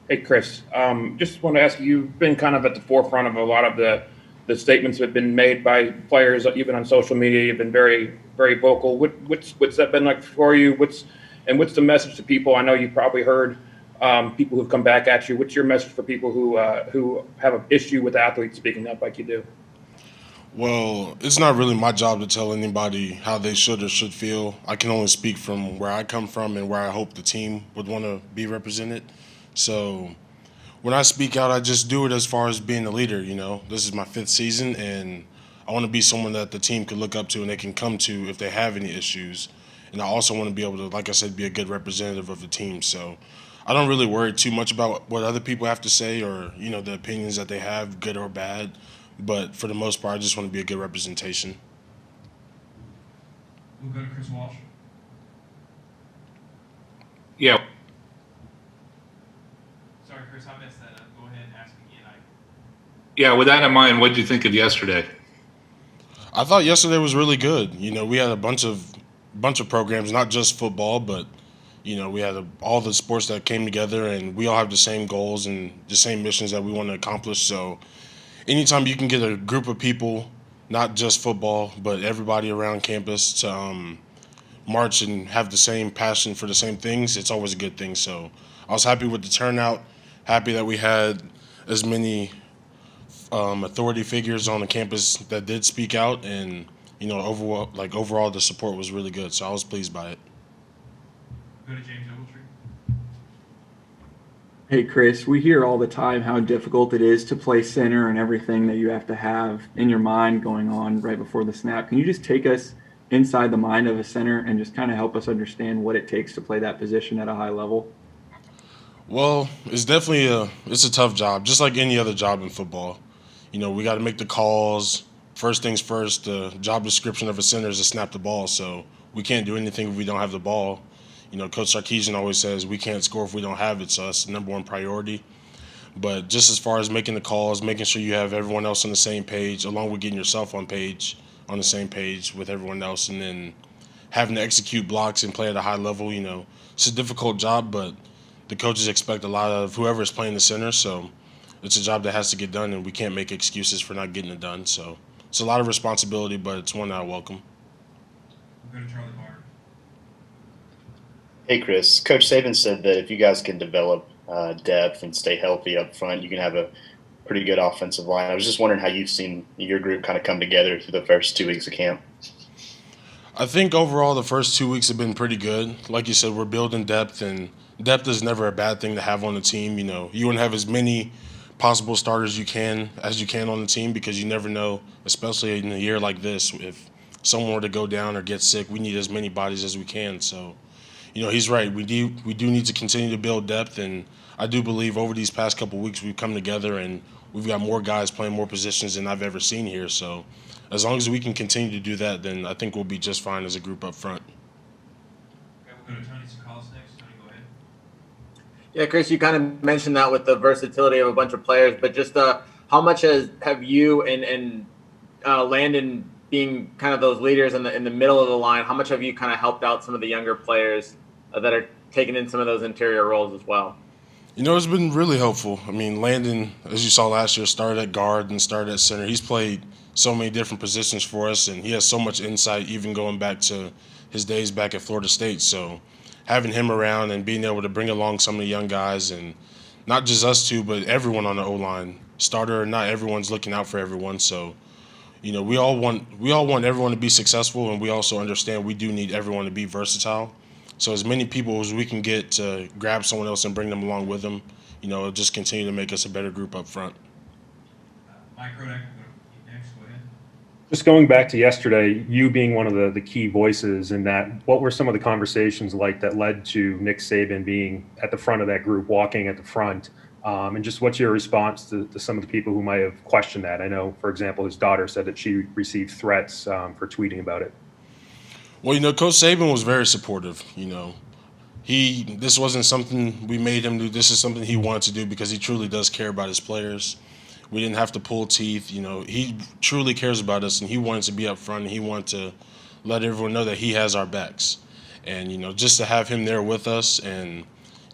Hey, Chris. Just want to ask you, you've been kind of at the forefront of a lot of the statements that have been made by players, even on social media. You've been very, very vocal. What's that been like for you? What's the message to people? I know you've probably heard people who've come back at you. What's your message for people who have an issue with athletes speaking up like you do? Well, it's not really my job to tell anybody how they should or should feel. I can only speak from where I come from and where I hope the team would want to be represented. So when I speak out, I just do it as far as being a leader. This is my fifth season, and I want to be someone that the team could look up to and they can come to if they have any issues. And I also want to be able to, like I said, be a good representative of the team. So I don't really worry too much about what other people have to say or the opinions that they have, good or bad. But for the most part, I just want to be a good representation. We'll go to Chris Walsh. Yeah, Sorry, Chris, I missed that. Go ahead and ask again. yeah. With that in mind, what did you think of yesterday? I thought yesterday was really good. We had a bunch of programs, not just football, but we had all the sports that came together, and we all have the same goals and the same missions that we want to accomplish. So anytime you can get a group of people, not just football, but everybody around campus to march and have the same passion for the same things, it's always a good thing. So I was happy with the turnout, happy that we had as many authority figures on the campus that did speak out, and overall the support was really good. So I was pleased by it. Go to James Ogletree. Hey, Chris, we hear all the time how difficult it is to play center and everything that you have to have in your mind going on right before the snap. Can you just take us inside the mind of a center and just kind of help us understand what it takes to play that position at a high level? Well, it's a tough job, just like any other job in football. We got to make the calls. First things first, the job description of a center is to snap the ball. So we can't do anything if we don't have the ball. Coach Sarkisian always says we can't score if we don't have it, so that's the number one priority. But just as far as making the calls, making sure you have everyone else on the same page, along with getting yourself on the same page with everyone else, and then having to execute blocks and play at a high level, it's a difficult job, but the coaches expect a lot of whoever is playing the center, so it's a job that has to get done, and we can't make excuses for not getting it done. So it's a lot of responsibility, but it's one that I welcome. We'll go to Charlie Barr. Hey, Chris. Coach Saban said that if you guys can develop depth and stay healthy up front, you can have a pretty good offensive line. I was just wondering how you've seen your group kind of come together through the first 2 weeks of camp. I think overall the first 2 weeks have been pretty good. Like you said, we're building depth, and depth is never a bad thing to have on the team. You want to have as many possible starters as you can on the team, because you never know, especially in a year like this, if someone were to go down or get sick, we need as many bodies as we can. So he's right. We do need to continue to build depth, and I do believe over these past couple of weeks we've come together and we've got more guys playing more positions than I've ever seen here. So as long as we can continue to do that, then I think we'll be just fine as a group up front. Okay, we'll go to Tony Sakalas next. Tony, go ahead. Yeah, Chris, you kind of mentioned that with the versatility of a bunch of players, but just how much have you and Landon being kind of those leaders in the middle of the line? How much have you kind of helped out some of the younger players that are taking in some of those interior roles as well? It's been really helpful. I mean, Landon, as you saw last year, started at guard and started at center. He's played so many different positions for us, and he has so much insight, even going back to his days back at Florida State. So having him around and being able to bring along some of the young guys, and not just us two, but everyone on the O-line, starter or not, everyone's looking out for everyone. So we all want everyone to be successful, and we also understand we do need everyone to be versatile. So as many people as we can get to grab someone else and bring them along with them, it'll just continue to make us a better group up front. Mike Rodak will go next. Go ahead. Just going back to yesterday, you being one of the key voices in that, what were some of the conversations like that led to Nick Saban being at the front of that group, walking at the front? And just what's your response to some of the people who might have questioned that? I know, for example, his daughter said that she received threats for tweeting about it. Well, Coach Saban was very supportive. This wasn't something we made him do. This is something he wanted to do because he truly does care about his players. We didn't have to pull teeth. He truly cares about us, and he wanted to be up front, and he wanted to let everyone know that he has our backs. And, just to have him there with us and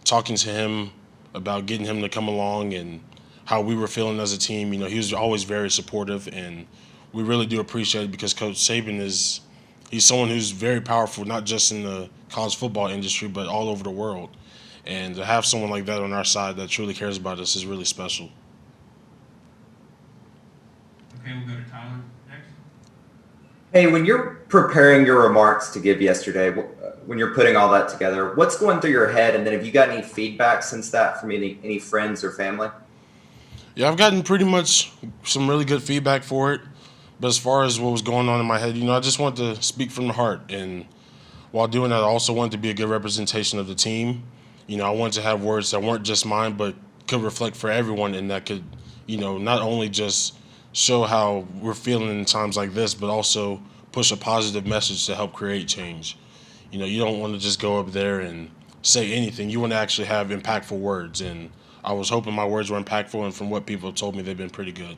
talking to him about getting him to come along and how we were feeling as a team. You know, he was always very supportive, and we really do appreciate it because Coach Saban he's someone who's very powerful, not just in the college football industry, but all over the world. And to have someone like that on our side that truly cares about us is really special. Okay, we'll go to Tyler next. Hey, when you're preparing your remarks to give yesterday, when you're putting all that together, what's going through your head? And then have you got any feedback since that from any friends or family? Yeah, I've gotten pretty much some really good feedback for it. But as far as what was going on in my head, I just wanted to speak from the heart. And while doing that, I also wanted to be a good representation of the team. I wanted to have words that weren't just mine, but could reflect for everyone, and that could, not only just show how we're feeling in times like this, but also push a positive message to help create change. You don't want to just go up there and say anything. You want to actually have impactful words. And I was hoping my words were impactful, and from what people have told me, they've been pretty good.